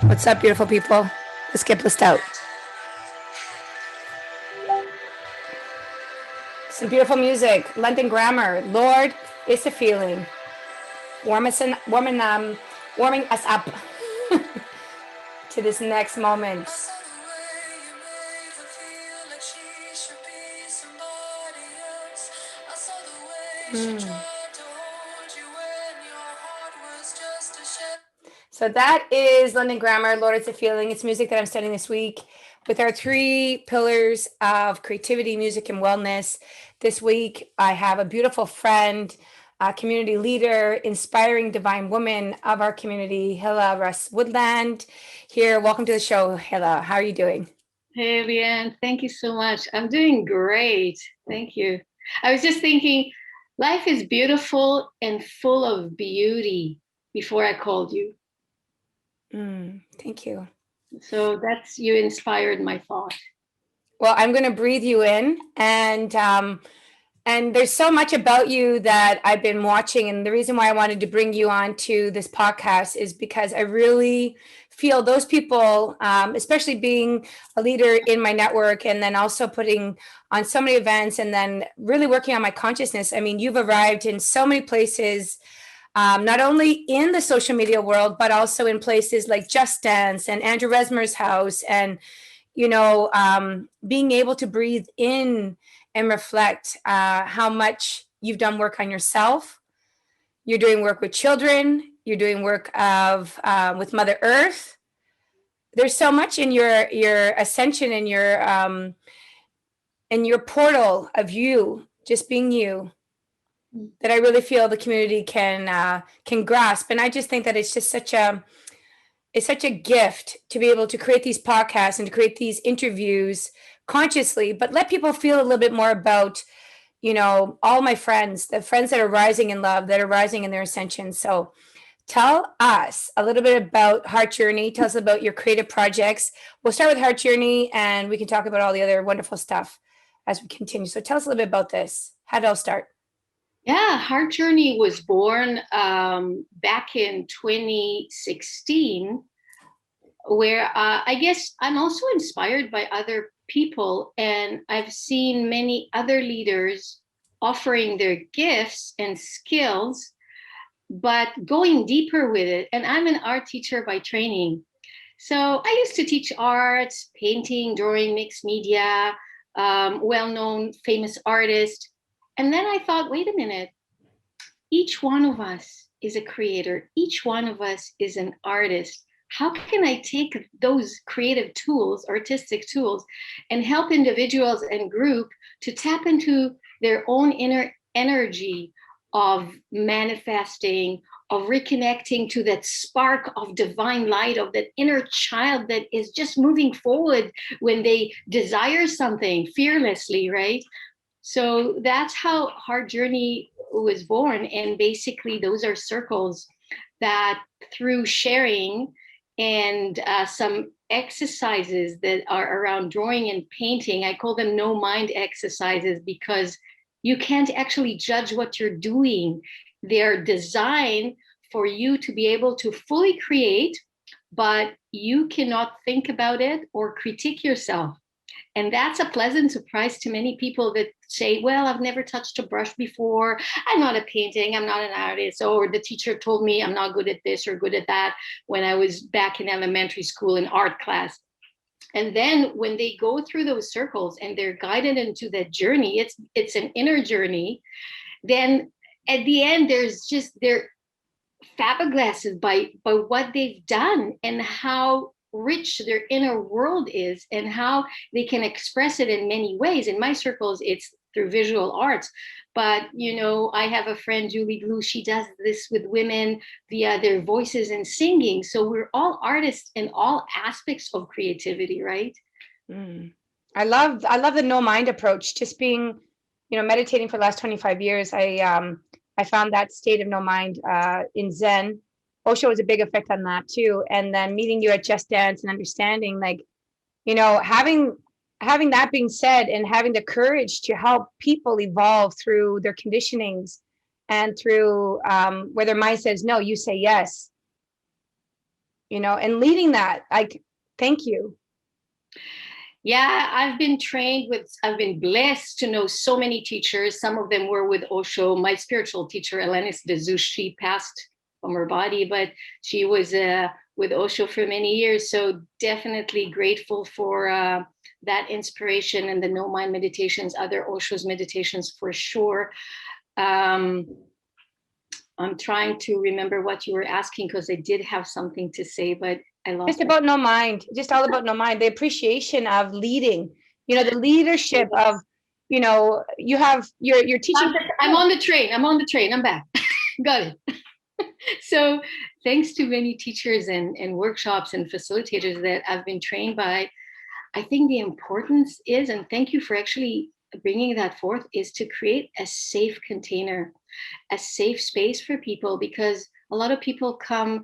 What's up, beautiful people? Let's get blissed out. Some beautiful music. London Grammar. Lord, it's a feeling. Warming us up to this next moment. So that is London Grammar. Lord, it's a feeling. It's music that I'm studying this week with our 3 pillars of creativity, music, and wellness. This week, I have a beautiful friend, a community leader, inspiring divine woman of our community, Hila Russ-Woodland. Here, welcome to the show, Hila. How are you doing? Hey, Leanne, thank you so much. I'm doing great. Thank you. I was just thinking, life is beautiful and full of beauty before I called you. Thank you. So you inspired my thought. Well, I'm going to breathe you in, and there's so much about you that I've been watching, and the reason why I wanted to bring you on to this podcast is because I really feel those people, especially being a leader in my network, and then also putting on so many events, and then really working on my consciousness. I mean, you've arrived in so many places. Not only in the social media world, but also in places like Just Dance and Andrew Resmer's house, and being able to breathe in and reflect how much you've done work on yourself. You're doing work with children. You're doing work with Mother Earth. There's so much in your ascension and your portal of you just being you that I really feel the community can grasp. And I just think that it's such a gift to be able to create these podcasts and to create these interviews consciously, but let people feel a little bit more about, all my friends, the friends that are rising in love, that are rising in their ascension. So tell us a little bit about Heart Journey. Tell us about your creative projects. We'll start with Heart Journey and we can talk about all the other wonderful stuff as we continue. So tell us a little bit about this. How did it all start? Yeah, Heart Journey was born back in 2016, where I guess I'm also inspired by other people, and I've seen many other leaders offering their gifts and skills, but going deeper with it. And I'm an art teacher by training. So I used to teach arts, painting, drawing, mixed media, well-known famous artists. And then I thought, wait a minute, each one of us is a creator. Each one of us is an artist. How can I take those creative tools, artistic tools, and help individuals and group to tap into their own inner energy of manifesting, of reconnecting to that spark of divine light, of that inner child that is just moving forward when they desire something fearlessly, right? So that's how Heart Journey was born. And basically, those are circles that through sharing and some exercises that are around drawing and painting, I call them no mind exercises because you can't actually judge what you're doing. They're designed for you to be able to fully create, but you cannot think about it or critique yourself. And that's a pleasant surprise to many people that say, well, I've never touched a brush before. I'm not a painting. I'm not an artist. Or the teacher told me I'm not good at this or good at that when I was back in elementary school in art class. And then when they go through those circles and they're guided into that journey, it's an inner journey. Then at the end, they're flabbergasted by what they've done and how rich their inner world is and how they can express it in many ways. In my circles, it's through visual arts. But, I have a friend, Julie Glue, she does this with women via their voices and singing. So we're all artists in all aspects of creativity, right? I love the no mind approach. Just being, meditating for the last 25 years. I found that state of no mind in Zen. Osho was a big effect on that too. And then meeting you at Just Dance and understanding, like, having that being said and having the courage to help people evolve through their conditionings and through where their mind says no, you say yes. and leading that. Thank you. Yeah, I've been blessed to know so many teachers. Some of them were with Osho. My spiritual teacher, Elenis Dezush, she passed from her body, but she was with Osho for many years. So definitely grateful for that inspiration and the no mind meditations, other Osho's meditations for sure. I'm trying to remember what you were asking because I did have something to say, but I lost just about no mind, just all about no mind, the appreciation of leading, the leadership of, you have your teaching. I'm on the train. I'm back. Got it. So thanks to many teachers and workshops and facilitators that I've been trained by, I think the importance is, and thank you for actually bringing that forth, is to create a safe container, a safe space for people, because a lot of people come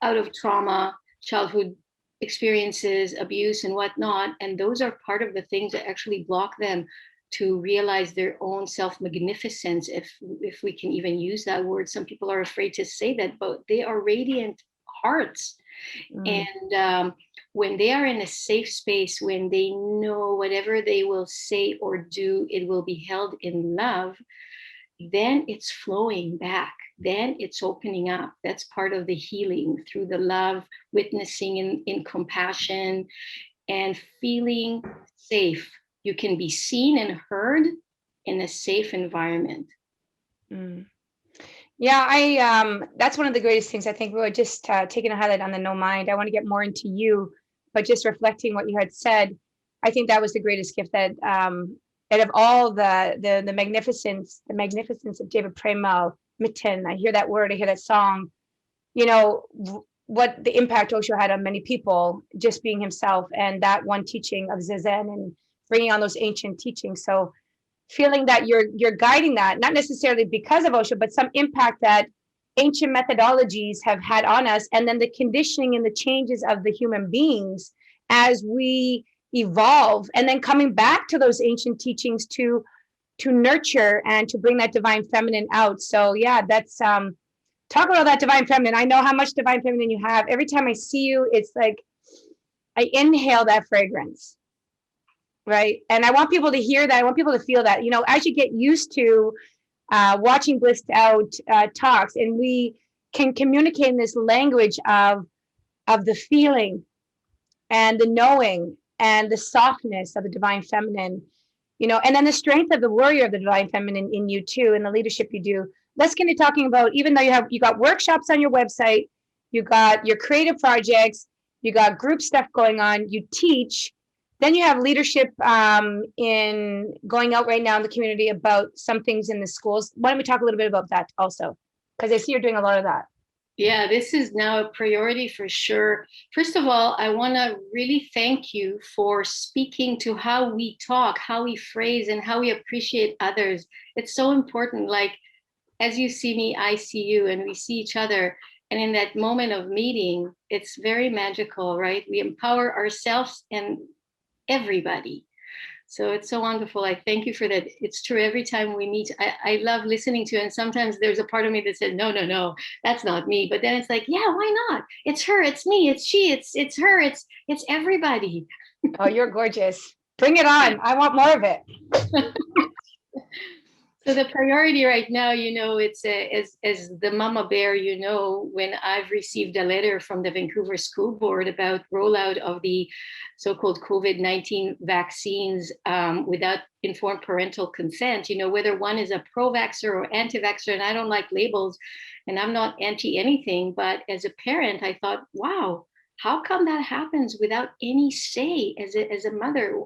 out of trauma, childhood experiences, abuse and whatnot, and those are part of the things that actually block them to realize their own self-magnificence, if we can even use that word. Some people are afraid to say that, but they are radiant hearts. And when they are in a safe space, when they know whatever they will say or do, it will be held in love, then it's flowing back. Then it's opening up. That's part of the healing, through the love, witnessing in compassion, and feeling safe. You can be seen and heard in a safe environment. Yeah, that's one of the greatest things. I think we were just taking a highlight on the no mind. I want to get more into you, but just reflecting what you had said, I think that was the greatest gift that out of all the magnificence of David Premal, Mitten. I hear that word, I hear that song, what the impact Osho had on many people, just being himself, and that one teaching of Zazen and bringing on those ancient teachings. So feeling that you're guiding that, not necessarily because of Osho, but some impact that ancient methodologies have had on us, and then the conditioning and the changes of the human beings as we evolve, and then coming back to those ancient teachings to nurture and to bring that divine feminine out. So yeah, that's talk about that divine feminine. I know how much divine feminine you have. Every time I see you, it's like I inhale that fragrance, right? And I want people to hear that. I want people to feel that, as you get used to watching BlisstOut talks, and we can communicate in this language of the feeling and the knowing and the softness of the divine feminine, and then the strength of the warrior of the divine feminine in you too, and the leadership you do. Let's get into talking about, even though you got workshops on your website, you got your creative projects, you got group stuff going on, you teach, then you have leadership in going out right now in the community about some things in the schools. Why don't we talk a little bit about that also? Because I see you're doing a lot of that. Yeah, this is now a priority for sure. First of all, I want to really thank you for speaking to how we talk, how we phrase, and how we appreciate others. It's so important. Like, as you see me, I see you, and we see each other. And in that moment of meeting, it's very magical, right? We empower ourselves and everybody. So it's so wonderful. I thank you for that. It's true. Every time we meet, I love listening to you. And sometimes there's a part of me that says, no, that's not me. But then it's like, yeah, why not? It's her, it's me, it's she, it's her, it's everybody. Oh, you're gorgeous. Bring it on. I want more of it. So the priority right now, it's as the mama bear, when I've received a letter from the Vancouver School Board about rollout of the so-called COVID-19 vaccines without informed parental consent, whether one is a pro-vaxxer or anti-vaxxer, and I don't like labels, and I'm not anti anything, but as a parent, I thought, wow, how come that happens without any say as a mother?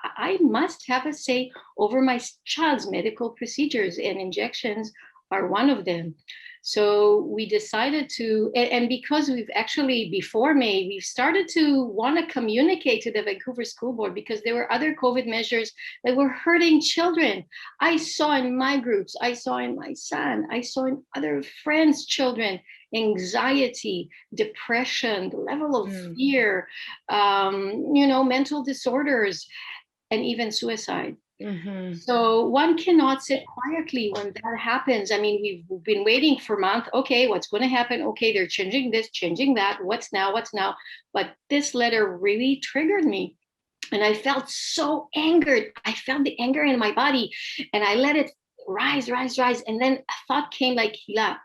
I must have a say over my child's medical procedures, and injections are one of them. So we decided to, and because we've actually, before May, we've started to want to communicate to the Vancouver School Board, because there were other COVID measures that were hurting children. I saw in my groups, I saw in my son, I saw in other friends' children, anxiety, depression, the level of fear, mental disorders, and even suicide. Mm-hmm. So one cannot sit quietly when that happens. I mean, we've been waiting for months. Okay, what's going to happen? Okay, they're changing this, changing that. What's now? What's now? But this letter really triggered me. And I felt so angered. I felt the anger in my body and I let it rise, rise, rise. And then a thought came like, Hila,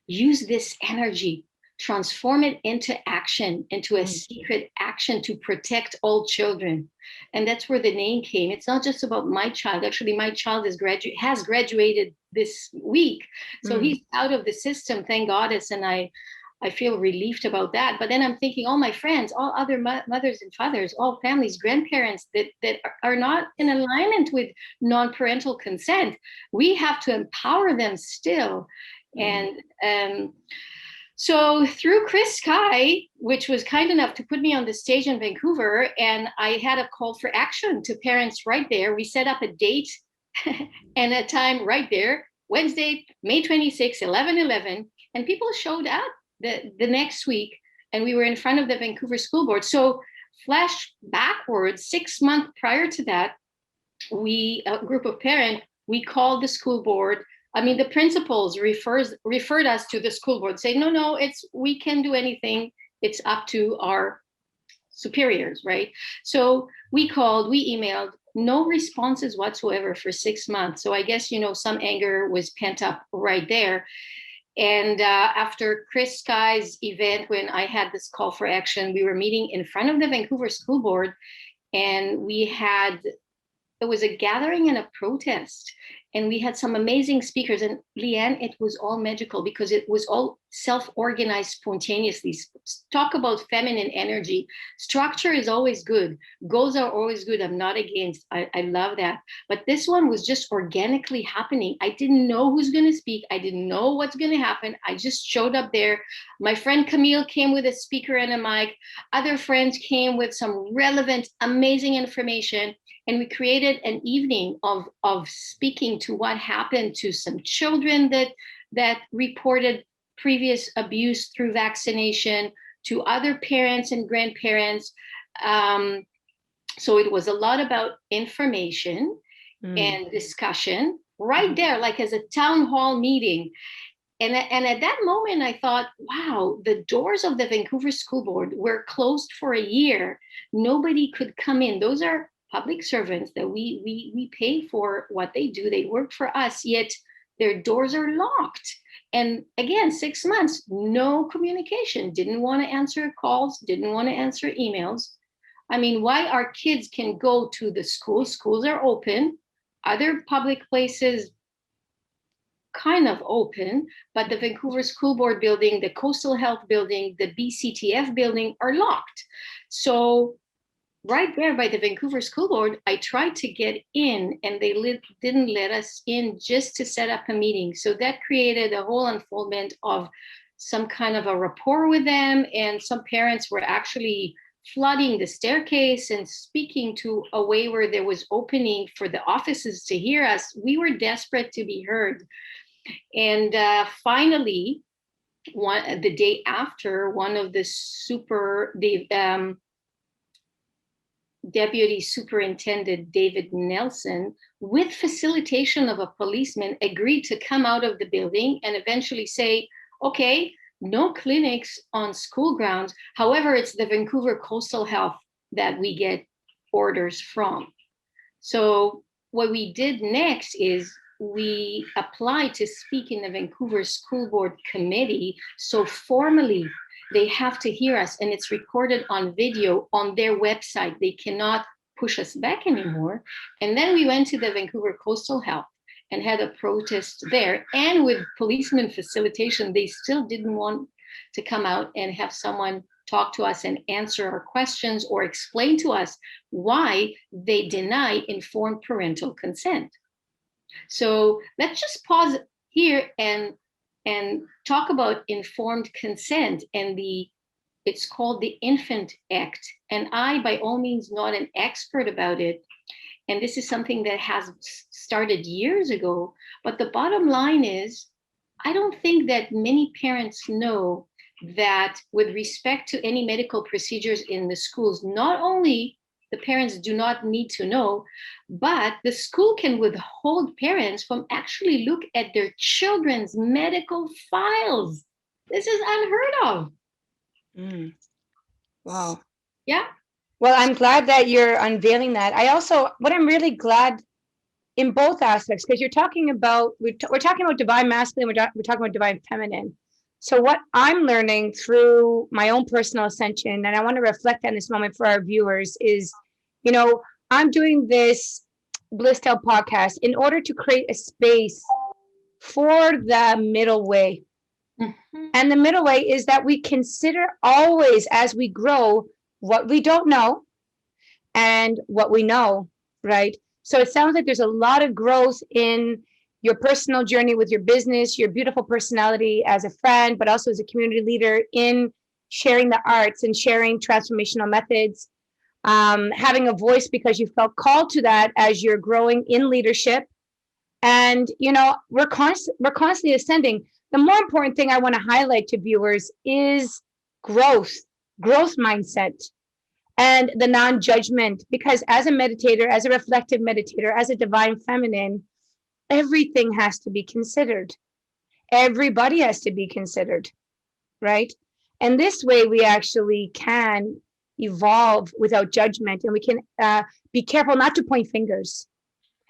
use this energy, transform it into action, into a secret action to protect all children. And that's where the name came. It's not just about my child. Actually, my child has graduated this week. So he's out of the system, thank goddess. And I feel relieved about that. But then I'm thinking, all my friends, all other mothers and fathers, all families, grandparents that are not in alignment with non-parental consent, we have to empower them still. And so through Chris Sky, which was kind enough to put me on the stage in Vancouver, and I had a call for action to parents right there. We set up a date and a time right there, Wednesday, May 26, 11/11, and people showed up the next week, and we were in front of the Vancouver School Board. So flash backwards, 6 months prior to that, a group of parents, we called the school board. I mean, the principals referred us to the school board, say, no, we can do anything. It's up to our superiors, right? So we called, we emailed, no responses whatsoever for 6 months. So I guess, some anger was pent up right there. And after Chris Sky's event, when I had this call for action, we were meeting in front of the Vancouver School Board, and it was a gathering and a protest. And we had some amazing speakers. And Leanne, it was all magical because it was all self-organized spontaneously. Talk about feminine energy. Structure is always good. Goals are always good. I'm not against. I love that. But this one was just organically happening. I didn't know who's going to speak. I didn't know what's going to happen. I just showed up there. My friend Camille came with a speaker and a mic. Other friends came with some relevant, amazing information. And we created an evening of speaking to what happened to some children that reported previous abuse through vaccination, to other parents and grandparents. So it was a lot about information and discussion right there, like as a town hall meeting. And at that moment, I thought, wow, the doors of the Vancouver School Board were closed for a year. Nobody could come in. Those are public servants that we pay for what they do. They work for us, yet their doors are locked. And again, 6 months, no communication, didn't want to answer calls, didn't want to answer emails. I mean, why our kids can go to the schools are open, other public places kind of open, but the Vancouver School Board building, the Coastal Health building, the BCTF building are locked. So right there by the Vancouver School Board, I tried to get in and they didn't let us in just to set up a meeting. So that created a whole unfoldment of some kind of a rapport with them. And some parents were actually flooding the staircase and speaking to a way where there was opening for the offices to hear us. We were desperate to be heard. And finally, the day after, one of the Deputy Superintendent David Nelson, with facilitation of a policeman, agreed to come out of the building and eventually say, okay, no clinics on school grounds. However, it's the Vancouver Coastal Health that we get orders from. So what we did next is we applied to speak in the Vancouver School Board Committee. So formally, they have to hear us, and it's recorded on video on their website. They cannot push us back anymore. And then we went to the Vancouver Coastal Health and had a protest there. And with policeman facilitation, they still didn't want to come out and have someone talk to us and answer our questions or explain to us why they deny informed parental consent. So let's just pause here and talk about informed consent and it's called the Infant Act. And I, by all means, not an expert about it. And this is something that has started years ago. But the bottom line is, I don't think that many parents know that with respect to any medical procedures in the schools, not only the parents do not need to know, but the school can withhold parents from actually look at their children's medical files. This is unheard of. Mm. Wow. Yeah. Well, I'm glad that you're unveiling that. What I'm really glad in both aspects, because you're talking about, we're talking about divine masculine, we're talking about divine feminine. So what I'm learning through my own personal ascension, and I want to reflect on this moment for our viewers, is, I'm doing this BlisstOut podcast in order to create a space for the middle way. Mm-hmm. And the middle way is that we consider always, as we grow, what we don't know and what we know, right? So it sounds like there's a lot of growth in your personal journey with your business, your beautiful personality as a friend, but also as a community leader in sharing the arts and sharing transformational methods, having a voice because you felt called to that as you're growing in leadership. And, we're constantly ascending. The more important thing I want to highlight to viewers is growth mindset, and the non-judgment, because as a meditator, as a reflective meditator, as a divine feminine, everything has to be considered. Everybody has to be considered, right? And this way we actually can evolve without judgment, and we can be careful not to point fingers.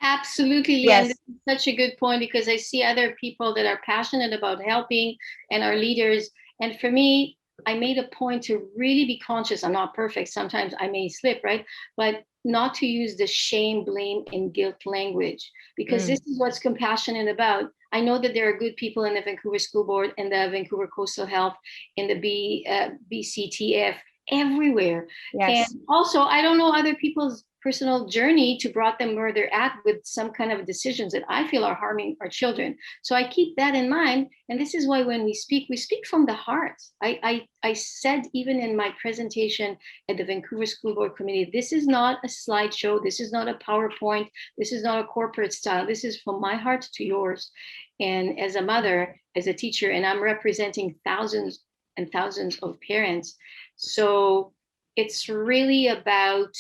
Absolutely, Leanne. Yes. This is such a good point, because I see other people that are passionate about helping and are leaders. And for me, I made a point to really be conscious. I'm not perfect. Sometimes I may slip, right? But not to use the shame, blame, and guilt language, because this is what's compassionate about. I know that there are good people in the Vancouver School Board and the Vancouver Coastal Health, in the BCTF, everywhere. Yes. And also, I don't know other people's personal journey to brought them where they're at with some kind of decisions that I feel are harming our children. So I keep that in mind. And this is why when we speak from the heart. I said, even in my presentation at the Vancouver School Board Committee, this is not a slideshow. This is not a PowerPoint. This is not a corporate style. This is from my heart to yours. And as a mother, as a teacher, and I'm representing thousands and thousands of parents. So it's really about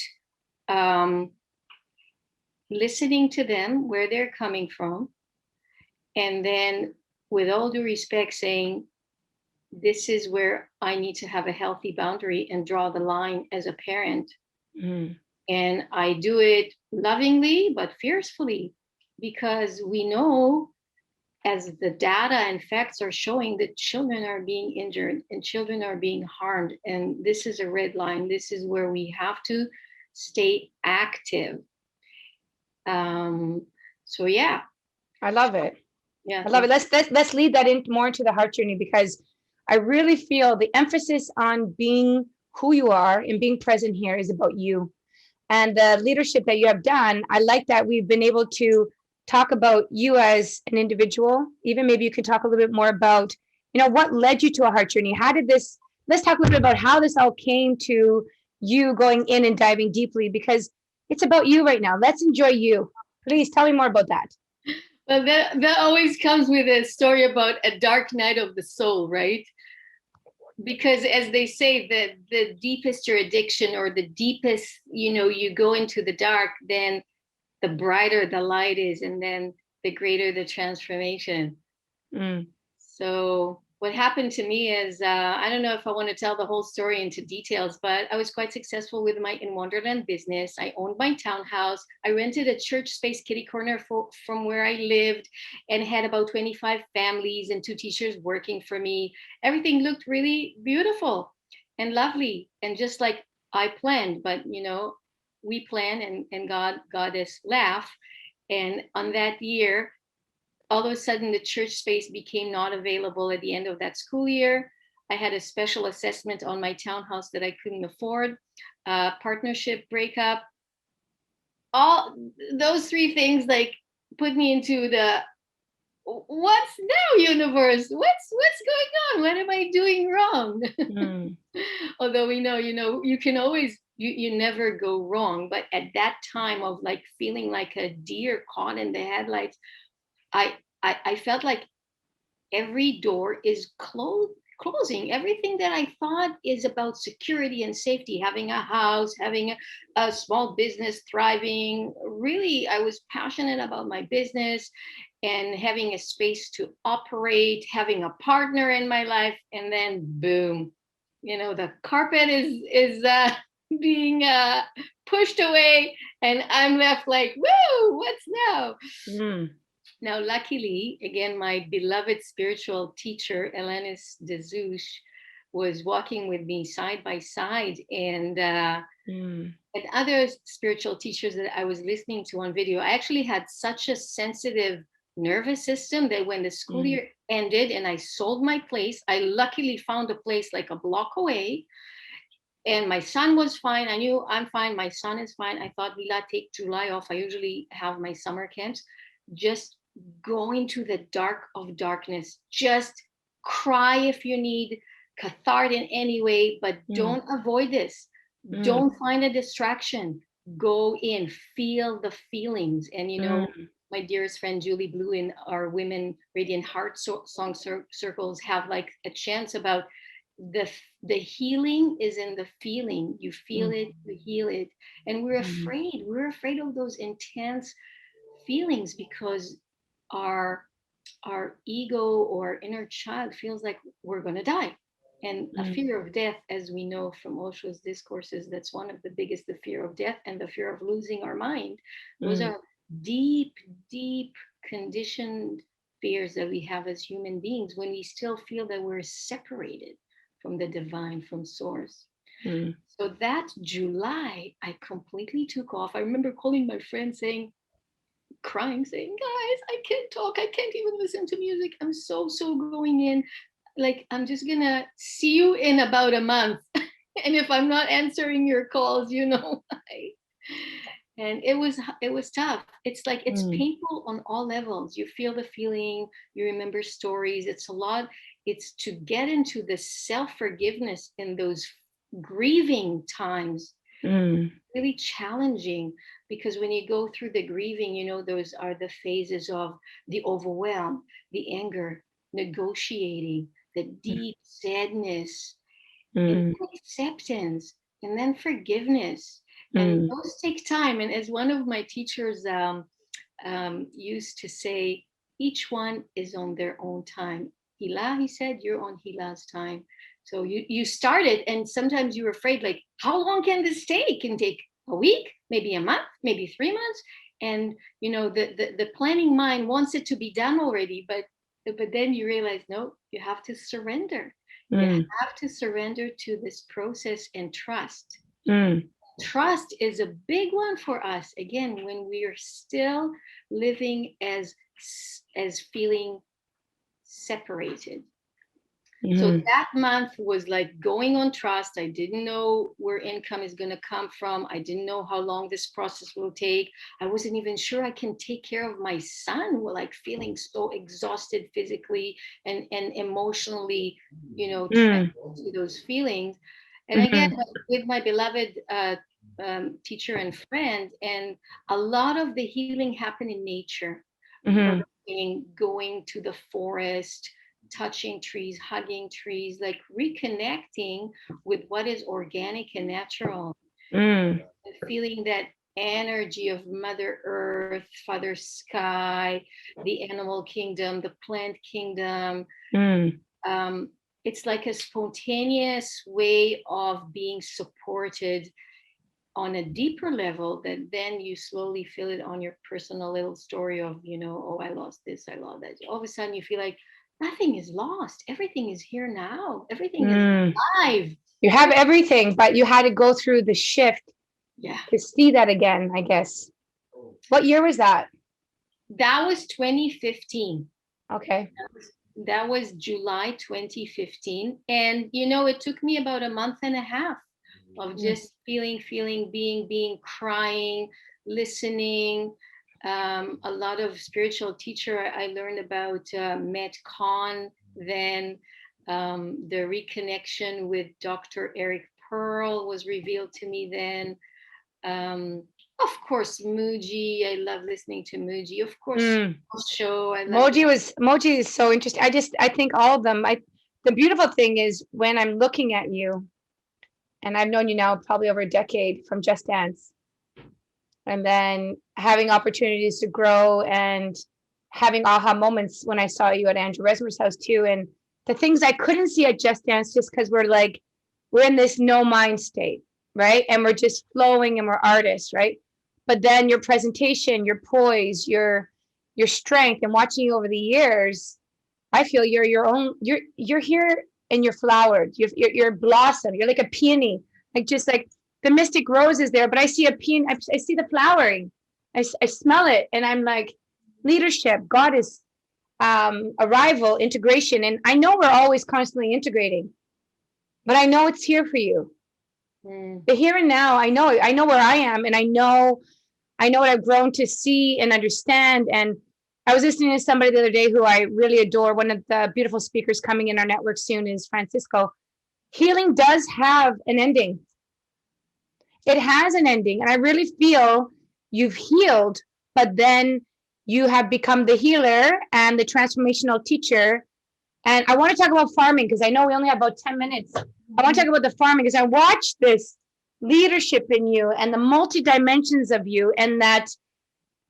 listening to them, where they're coming from, and then, with all due respect, saying, this is where I need to have a healthy boundary and draw the line as a parent. And I do it lovingly but fiercely, because we know, as the data and facts are showing, that children are being injured and children are being harmed. And this is a red line. This is where we have to stay active. So yeah, I love it. Yeah, I love it. Let's lead that in more into the heart journey, because I really feel the emphasis on being who you are and being present here is about you and the leadership that you have done. I like that we've been able to talk about you as an individual. Even maybe you could talk a little bit more about, what led you to a heart journey. Let's talk a little bit about how this all came to you going in and diving deeply, because it's about you right now. Let's enjoy you. Please tell me more about that. Well, that always comes with a story about a dark night of the soul, right? Because, as they say, the deepest your addiction, or the deepest, you go into the dark, then the brighter the light is, and then the greater the transformation. So what happened to me is, I don't know if I want to tell the whole story into details, but I was quite successful with my In Wonderland business. I owned my townhouse. I rented a church space kitty corner from where I lived, and had about 25 families and 2 teachers working for me. Everything looked really beautiful and lovely, and just like I planned. But, we plan, and Goddess laugh. And on that year, all of a sudden, the church space became not available at the end of that school year. I had a special assessment on my townhouse that I couldn't afford, partnership breakup. All those 3 things put me into the, what's now, universe? What's going on? What am I doing wrong? Although we know, you can always, you never go wrong. But at that time of feeling like a deer caught in the headlights, I felt like every door is closing. Everything that I thought is about security and safety, having a house, having a small business thriving. Really, I was passionate about my business and having a space to operate, having a partner in my life, and then boom, the carpet is being pushed away, and I'm left like, woo, what's now? Mm. Now, luckily, again, my beloved spiritual teacher, Elenis de Zouche, was walking with me side by side, and other spiritual teachers that I was listening to on video. I actually had such a sensitive nervous system that when the school year ended and I sold my place, I luckily found a place like a block away. And my son was fine. I knew I'm fine. My son is fine. I thought, Hila, take July off. I usually have my summer camps. Just go into the dark of darkness. Just cry if you need, cathartic in any way, but don't avoid this. Don't find a distraction. Go in, feel the feelings. And, my dearest friend Julie Blue in our Women Radiant Heart Song Circles have like a chance about the healing is in the feeling. You feel it, you heal it. And we're afraid of those intense feelings because our ego or inner child feels like we're going to die. And a fear of death, as we know from Osho's discourses, that's one of the biggest, the fear of death and the fear of losing our mind. Those are deep, deep conditioned fears that we have as human beings when we still feel that we're separated from the divine, from source. So that July, I completely took off. I remember calling my friend crying, saying, guys, I can't talk. I can't even listen to music. I'm so going in. Like, I'm just gonna see you in about a month. And if I'm not answering your calls, why. And it was tough. It's like, it's painful on all levels. You feel the feeling, you remember stories. It's a lot. It's to get into the self-forgiveness in those grieving times. Really challenging, because when you go through the grieving, those are the phases of the overwhelm, the anger, negotiating, the deep sadness, and acceptance, and then forgiveness. And those take time. And as one of my teachers used to say, each one is on their own time. Hila, he said, you're on Hila's time. So you started, and sometimes you're afraid, like, how long can this take? It can take a week, maybe a month, maybe 3 months. And the planning mind wants it to be done already, but then you realize, no, you have to surrender. You have to surrender to this process and trust. Trust is a big one for us, again, when we are still living as feeling separated. So that month was like going on trust. I didn't know where income is going to come from. I didn't know how long this process will take. I wasn't even sure I can take care of my son. We're like feeling so exhausted physically and emotionally, to those feelings. And again, with my beloved teacher and friend, and a lot of the healing happened in nature. Going to the forest, touching trees, hugging trees, like reconnecting with what is organic and natural. And feeling that energy of Mother Earth, Father Sky, the animal kingdom, the plant kingdom. It's like a spontaneous way of being supported on a deeper level, that then you slowly feel it on your personal little story of, oh, I lost this, I lost that. All of a sudden you feel like nothing is lost. Everything is here now. Everything is alive. You have everything, but you had to go through the shift to see that again, I guess. What year was that? That was 2015. Okay. That was July 2015. And, it took me about a month and a half of just feeling, being, crying, listening. A lot of spiritual teacher I learned about, Met Khan, then the reconnection with Dr. Eric Pearl was revealed to me then. Of course, Muji. I love listening to Muji. Of course, show. Moji is so interesting. I think all of them. the beautiful thing is when I'm looking at you, and I've known you now probably over a decade from Just Dance, and then having opportunities to grow and having aha moments when I saw you at Andrew Resmer's house too. And the things I couldn't see at Just Dance just because we're in this no mind state, right? And we're just flowing and we're artists, right? But then your presentation, your poise, your strength, and watching you over the years, I feel you're your own, you're here and you're flowered. You're blossom. You're like a peony, like just like the mystic rose is there, but I see a peony, I see the flowering. I smell it and I'm like, leadership, goddess, arrival, integration. And I know we're always constantly integrating, but I know it's here for you. The here and now, I know where I am, and I know what I've grown to see and understand. And I was listening to somebody the other day who I really adore. One of the beautiful speakers coming in our network soon is Francisco. Healing does have an ending. It has an ending. And I really feel you've healed, but then you have become the healer and the transformational teacher. And I want to talk about farming because I know we only have about 10 minutes. I want to talk about the farming because I watched this leadership in you and the multi-dimensions of you, and that,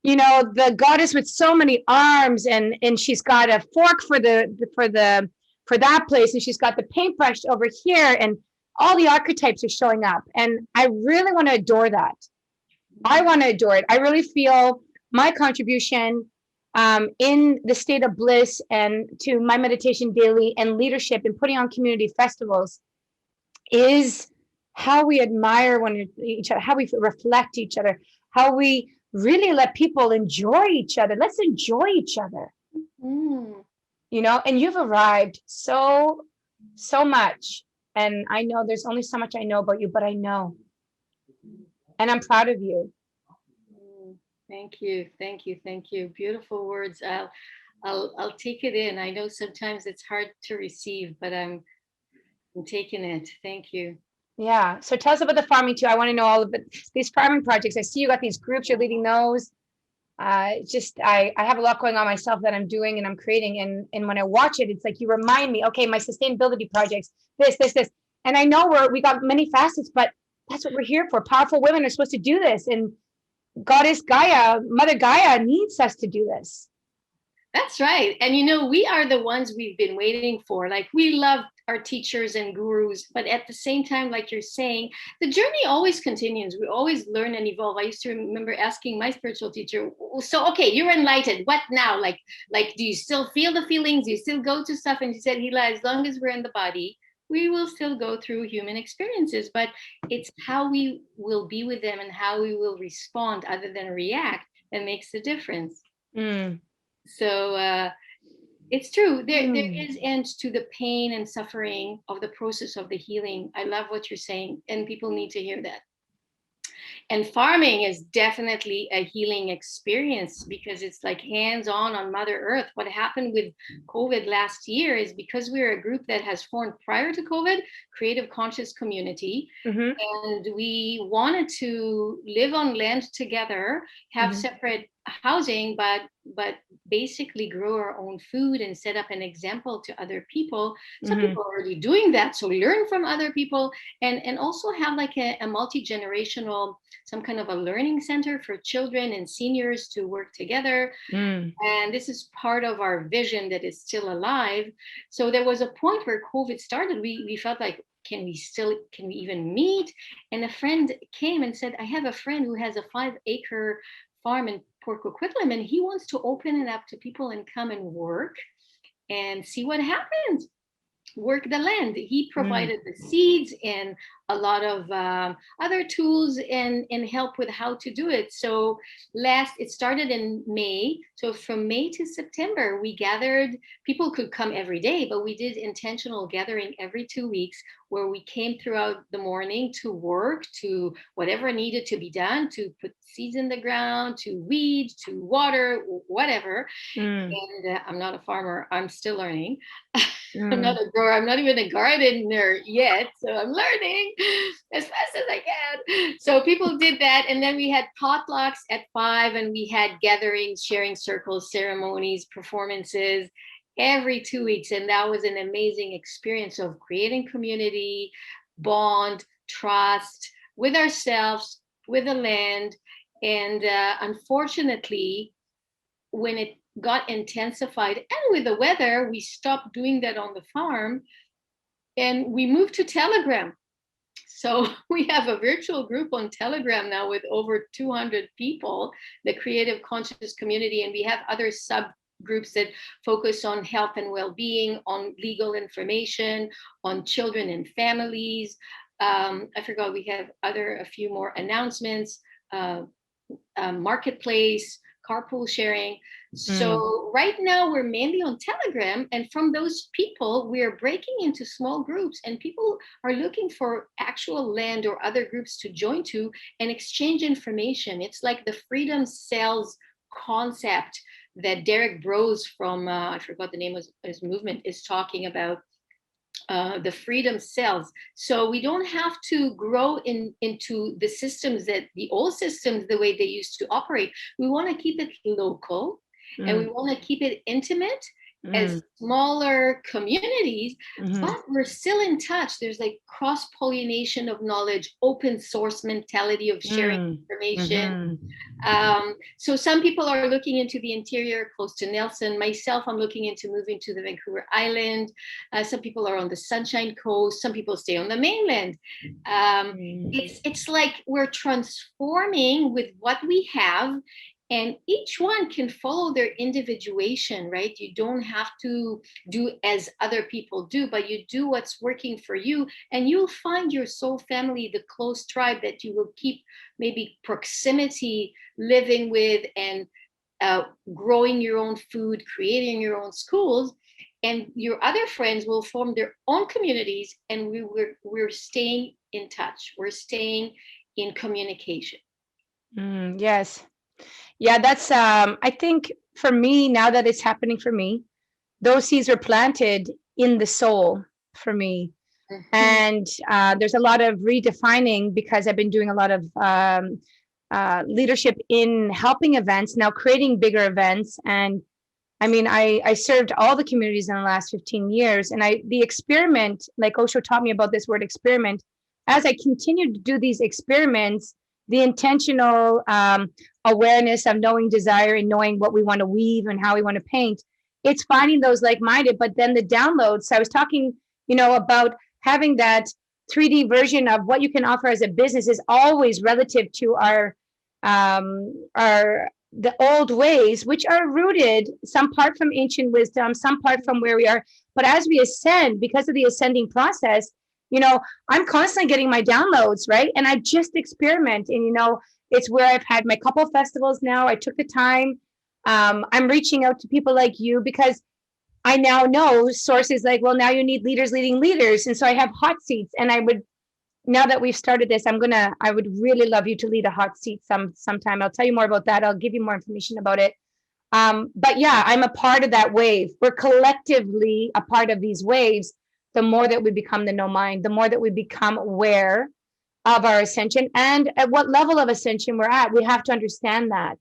you know, the goddess with so many arms, and she's got a fork for that place, and she's got the paintbrush over here, and all the archetypes are showing up. And I really want to adore that. I want to adore it. I really feel my contribution in the state of bliss and to my meditation daily and leadership and putting on community festivals is how we admire each other, how we reflect each other, how we really let people enjoy each other. Let's enjoy each other. You know, and you've arrived so much. And I know there's only so much I know about you, but I know. And I'm proud of you. Thank you. Beautiful words. I'll take it in. I know sometimes it's hard to receive, but I'm taking it. Thank you. Yeah. So tell us about the farming too. I want to know all of it. These farming projects. I see you got these groups. You're leading those. I have a lot going on myself that I'm doing and I'm creating. And when I watch it, it's like you remind me, okay, my sustainability projects, this. And I know we got many facets, but that's what we're here for. Powerful women are supposed to do this. And Goddess Gaia, Mother Gaia needs us to do this. That's right. And you know, we are the ones we've been waiting for. Like, we love our teachers and gurus, but at the same time, like you're saying, the journey always continues. We always learn and evolve. I used to remember asking my spiritual teacher, so, okay, you're enlightened. What now? Like, do you still feel the feelings? Do you still go to stuff? And she said, Hila, as long as we're in the body, we will still go through human experiences, but it's how we will be with them and how we will respond other than react that makes the difference. So it's true. There is end to the pain and suffering of the process of the healing. I love what you're saying, and people need to hear that. And farming is definitely a healing experience because it's like hands-on on Mother Earth. What happened with COVID last year is because we're a group that has formed prior to COVID, Creative Conscious Community, and we wanted to live on land together, have separate housing, but basically grow our own food and set up an example to other people. Some people are already doing that, so learn from other people, and also have like a multi-generational, some kind of a learning center for children and seniors to work together. And this is part of our vision that is still alive. So there was a point where COVID started, we felt like, can we even meet? And a friend came and said, I have a friend who has a 5-acre farm in Port Coquitlam, and he wants to open it up to people and come and work and see what happens. Work the land. He provided the seeds and a lot of other tools and help with how to do it. So it started in May. So from May to September, we gathered, people could come every day, but we did intentional gathering every 2 weeks where we came throughout the morning to work, to whatever needed to be done, to put seeds in the ground, to weed, to water, whatever. And I'm not a farmer. I'm still learning. I'm not a grower. I'm not even a gardener yet. So I'm learning as fast as I can. So people did that. And then we had potlucks at 5, and we had gatherings, sharing circles, ceremonies, performances. every 2 weeks. And that was an amazing experience of creating community, bond, trust with ourselves, with the land. And unfortunately, when it got intensified and with the weather, we stopped doing that on the farm and we moved to Telegram. So we have a virtual group on Telegram now with over 200 people, the Creative Conscious Community, and we have other subgroups that focus on health and well-being, on legal information, on children and families. I forgot, we have a few more announcements, marketplace, carpool sharing. So right now we're mainly on Telegram, and from those people we're breaking into small groups, and people are looking for actual land or other groups to join to and exchange information. It's like the freedom cells concept that Derek Bros from I forgot the name of his movement is talking about. The freedom cells. So we don't have to grow into the systems, that the old systems, the way they used to operate. We want to keep it local, and we want to keep it intimate as smaller communities, but we're still in touch. There's like cross-pollination of knowledge, open source mentality of sharing information. So some people are looking into the interior close to Nelson. Myself, I'm looking into moving to the Vancouver Island. Some people are on the Sunshine Coast. Some people stay on the mainland. It's like we're transforming with what we have, and each one can follow their individuation, right? You don't have to do as other people do, but you do what's working for you, and you'll find your soul family, the close tribe that you will keep maybe proximity, living with, and growing your own food, creating your own schools. And your other friends will form their own communities, and we're staying in touch. We're staying in communication. Yes. Yeah, that's I think for me, now that it's happening for me, those seeds were planted in the soul for me. And there's a lot of redefining, because I've been doing a lot of leadership in helping events, now creating bigger events. And I mean, I served all the communities in the last 15 years. And the experiment, like Osho taught me about this word experiment, as I continued to do these experiments, the intentional awareness of knowing desire and knowing what we want to weave and how we want to paint, it's finding those like-minded. But then the downloads, so I was talking, about having that 3D version of what you can offer as a business is always relative to the old ways, which are rooted, some part from ancient wisdom, some part from where we are. But as we ascend, because of the ascending process, I'm constantly getting my downloads, right? And I just experiment. And, it's where I've had my couple festivals now. I took the time. I'm reaching out to people like you, because I now know sources like, well, now you need leaders leading leaders. And so I have hot seats, and now that we've started this, I would really love you to lead a hot seat sometime. I'll tell you more about that. I'll give you more information about it. But yeah, I'm a part of that wave. We're collectively a part of these waves. The more that we become the no mind, the more that we become aware of our ascension and at what level of ascension we're at. We have to understand that.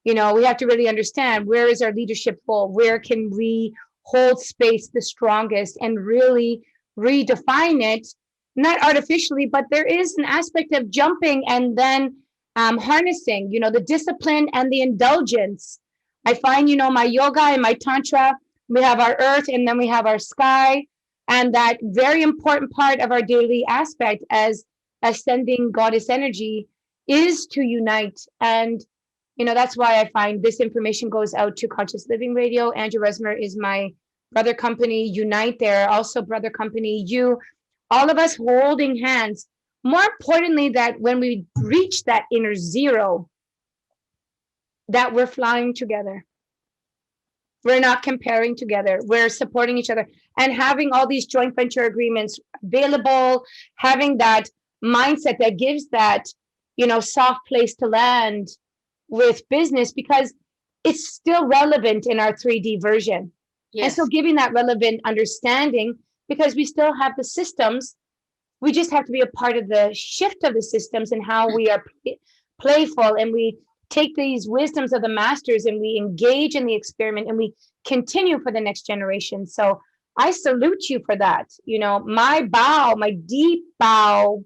We have to really understand, where is our leadership role? Where can we hold space the strongest and really redefine it? Not artificially, but there is an aspect of jumping and then harnessing, the discipline and the indulgence. I find, my yoga and my tantra, we have our earth and then we have our sky. And that very important part of our daily aspect as ascending goddess energy is to unite. And, that's why I find this information goes out to Conscious Living Radio. Andrew Resmer is my brother company. Unite, there, also brother company. You, all of us holding hands. More importantly, that when we reach that inner zero, that we're flying together. We're not comparing together. We're supporting each other and having all these joint venture agreements available, having that mindset that gives that, soft place to land with business, because it's still relevant in our 3D version. Yes. And so giving that relevant understanding, because we still have the systems, we just have to be a part of the shift of the systems and how we are playful, and we take these wisdoms of the masters and we engage in the experiment and we continue for the next generation. So I salute you for that. You know, my bow, my deep bow,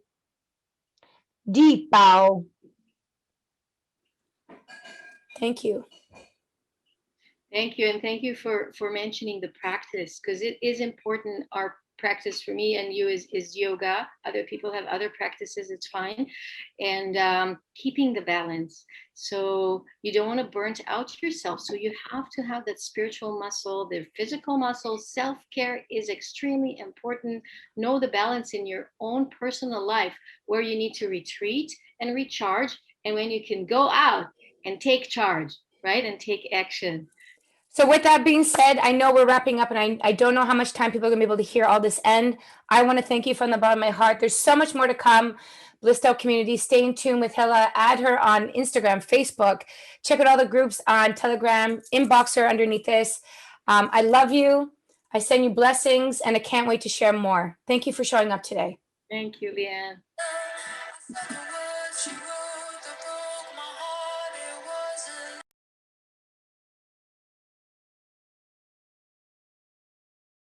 deep bow. Thank you. Thank you, and thank you for mentioning the practice, because it is important. Our practice for me and you is yoga. Other people have other practices, it's fine. And keeping the balance. So you don't want to burn out yourself. So you have to have that spiritual muscle, the physical muscle. Self-care is extremely important. Know the balance in your own personal life, where you need to retreat and recharge, and when you can go out and take charge, right? And take action. So with that being said, I know we're wrapping up, and I don't know how much time people are going to be able to hear all this end. I want to thank you from the bottom of my heart. There's so much more to come. BlisstOut community, stay in tune with Hila. Add her on Instagram, Facebook. Check out all the groups on Telegram. Inbox her underneath this. I love you. I send you blessings, and I can't wait to share more. Thank you for showing up today. Thank you, Leanne.